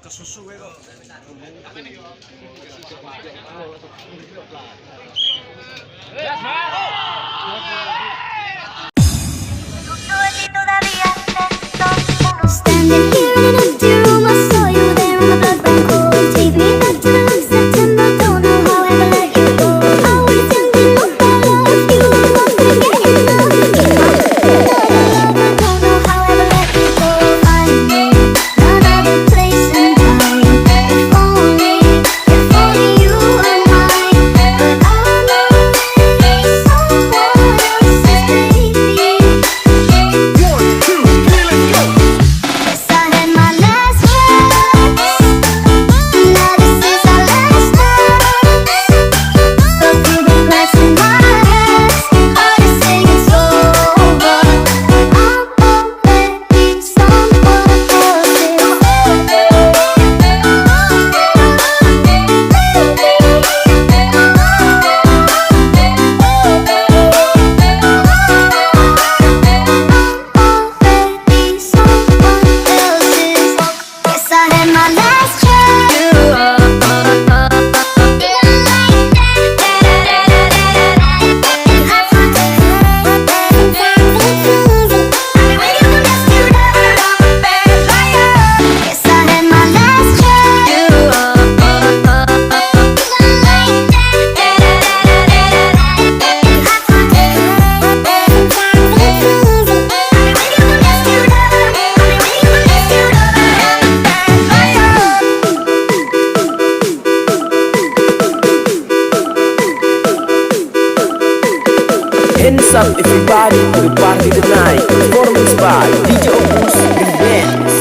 kesusu kok. Standing here in an empty room, I saw you there and my blood ran cold. Take me back to the long September, don't know how I ever let you go. I was young, didn't know I loved you, want to get enough. I don't know how I ever let you go. I know another place and time. If only you were mine. But I'll never be someone else's baby. 1, 2, 3, let's go. Yes, I had my last chance. Now this is our last dance. But through the cracks in my hands, hard to say it's over. I'm already someone else's. Yes, I had my last Hands up everybody to the party tonight. Performance by DJ Opus and Bands.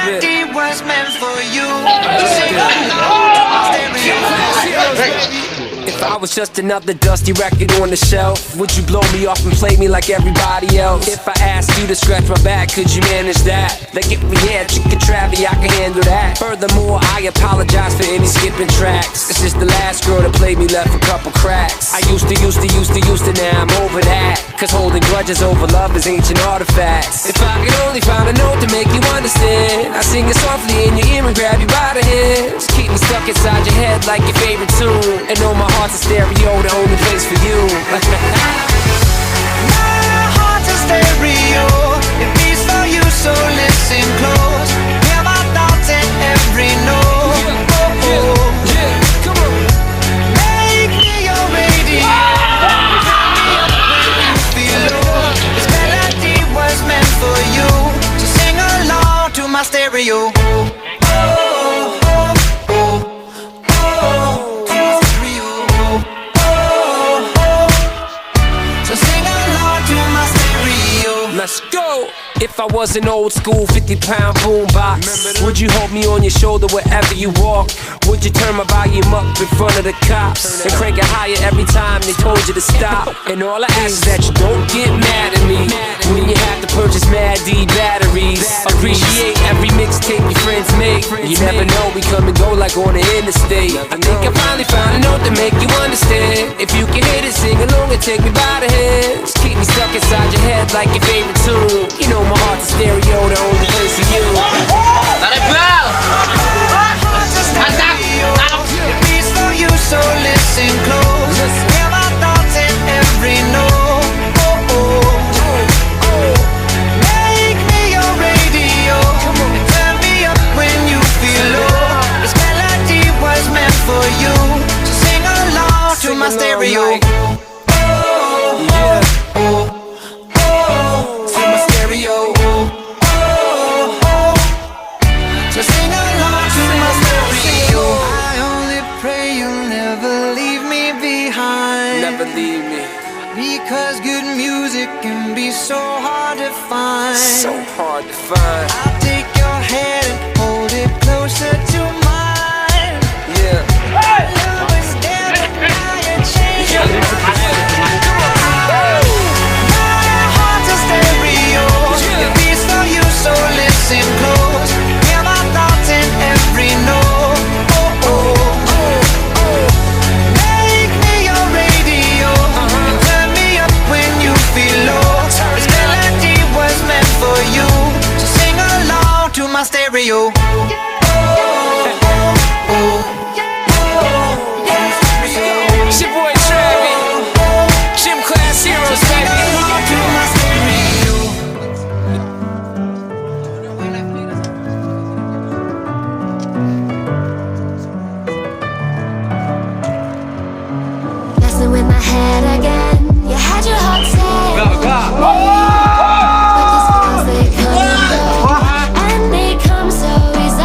melody was meant for you. Sing along to my stereo. If I was just another dusty record on the shelf, would you blow me off and play me like everybody else? If I asked you to scratch my back, could you manage that? Like if we had chicken Travie, I can handle that. Furthermore, I apologize for any skipping tracks. It's just the last girl that played me left a couple cracks. I used to, now I'm over that. Cause holding grudges over love is ancient artifacts. If I could only find a note to make you understand, I sing it softly in your ear and grab you by the hands. Keep me stuck inside your head like your favorite tune. And know my heart's a stereo, the only place for you. My heart's a stereo, it beats for you, so listen close. Hear my thoughts in every note. Yeah, come on. Make me your radio. When you feel low, this melody was meant for you. So sing along to my stereo. Let's go! If I was an old school 50-pound boombox, would you hold me on your shoulder wherever you walk? Would you turn my volume up in front of the cops and crank it higher every time they told you to stop? And all I ask is that you don't get mad at me when you have to purchase Mad D batteries. Appreciate every mixtape your friends make. You never know, we come and go like on the interstate. I think I finally found a note to make you understand. If you can hit it, sing along and take me by the hands. Keep me stuck inside your head like your favorite tune. You know my heart's a stereo, the only place for you. It beats for you, so listen close. Hear my thoughts in every note. Make me your radio. Turn me up when you feel low. This melody was meant for you. So sing along to my stereo. Because good music can be so hard to find. So hard to find. I'll take your hand and hold it closer to mine. Yeah. Love is dead, but now you're changing. My heart's a stereo. It beats for you, so listen close. Hear my thoughts in every note. Make me your radio. Turn me up when you feel low. This melody was meant for you. So sing along to my stereo. It's your boy Travie, Gym Class Heroes, baby. To my stereo. Messing with my head again. You had your heart set. But these feels, they come and go, and they come so easily.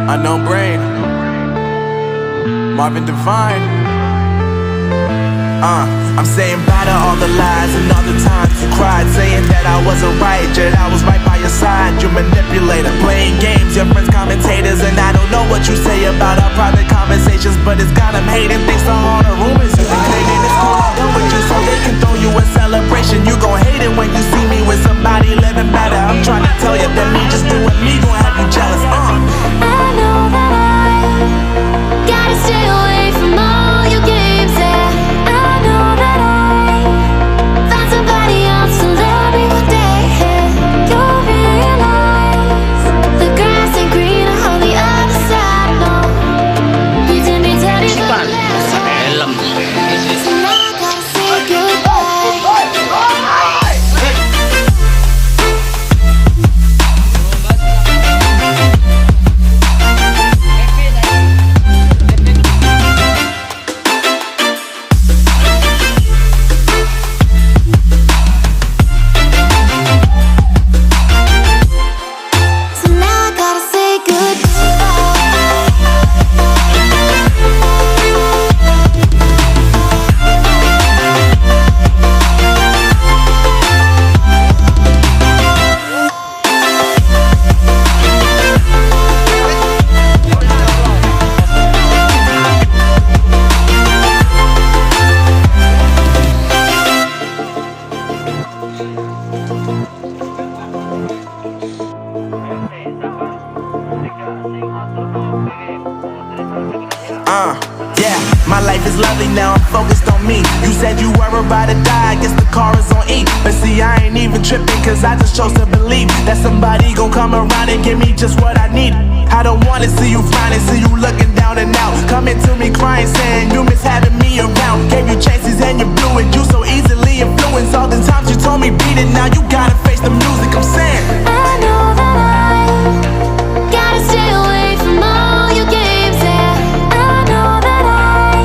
Unknown Brain, Marvin Devine. I'm saying bye to all the lies and all the times you cried, saying that I wasn't right, yet I was right by your side. You manipulator, playing games, your friends commentators, and I don't know what you say about our private conversations, but it's got them hating thanks to all the rumors you've been claiming. It's cool, I'm done with you, so they can throw you a celebration. You gon' hate it when you see me with somebody living better. I'm trying to tell you that me just doing me gon' have you jealous. I know that I gotta stay away from all your games, yeah. I know that I found somebody else to love me one day, yeah. You'll realize the grass ain't greener on the other side, no. You did me dirty for the last time, so now I gotta say goodbye. Yeah, my life is lovely now, I'm focused on me. You said you were about to die, I guess the car is on E. But see, I ain't even tripping, cause I just chose to believe that somebody gon' come around and give me just what I need. I don't wanna see you frowning, see you looking down and out, coming to me crying, saying you miss having me around. Gave you chances and you blew it, you so easily influenced. All the times you told me beat it, now you gotta face the music. I'm saying I know that I gotta stay away from all your games, yeah. I know that I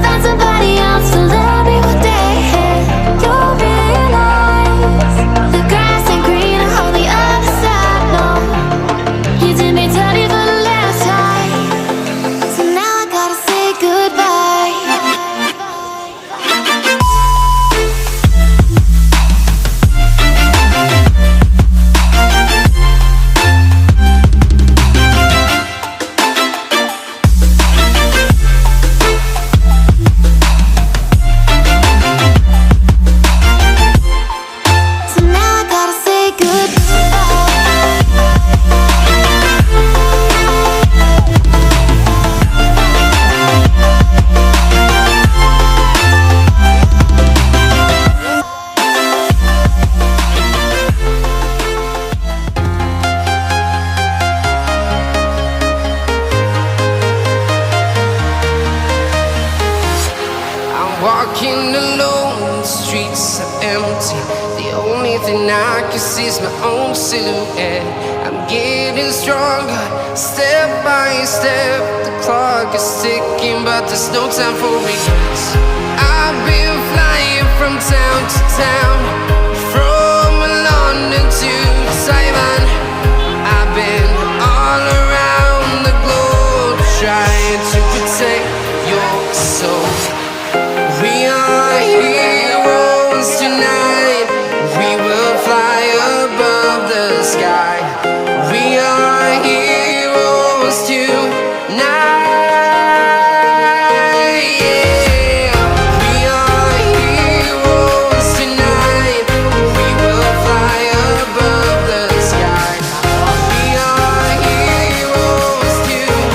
found somebody else to love me one day, yeah. You'll realize the grass ain't greener on the other side, no. You did me dirty for the last time, so now I gotta say goodbye. So now I gotta say goodbye. I'm walking alone, the streets are empty. The only thing I can see is my own silhouette. I'm getting stronger, step by step. The clock is ticking, but there's no time for regrets. I've been flying from town to town, from London to Taiwan. I've been all around the globe, trying to protect your soul. We are heroes tonight. We will fly above the sky. We are heroes tonight. Yeah. We are heroes tonight. We will fly above the sky. We are heroes tonight.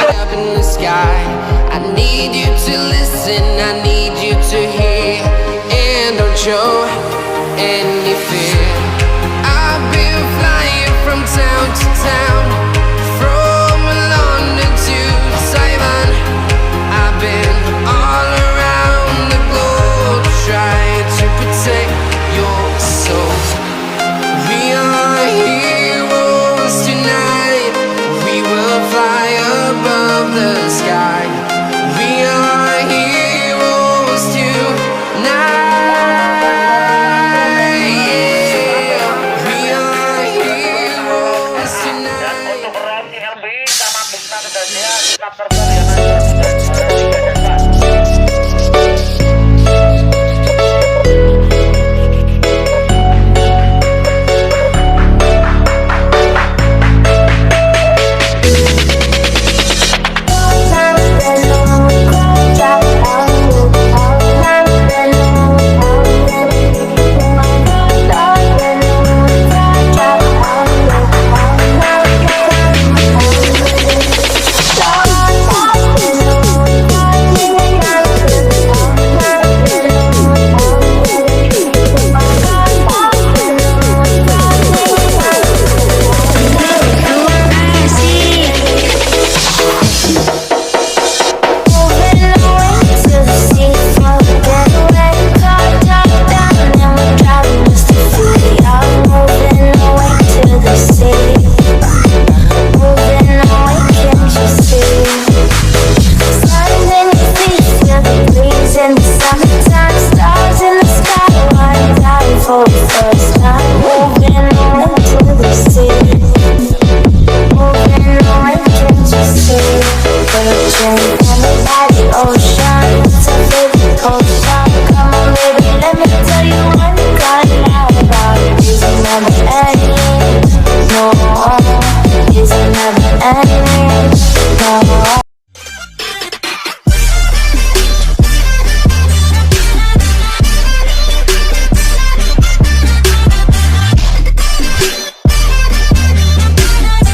Up in the sky, I need you to listen, I need you to hear, and don't show. And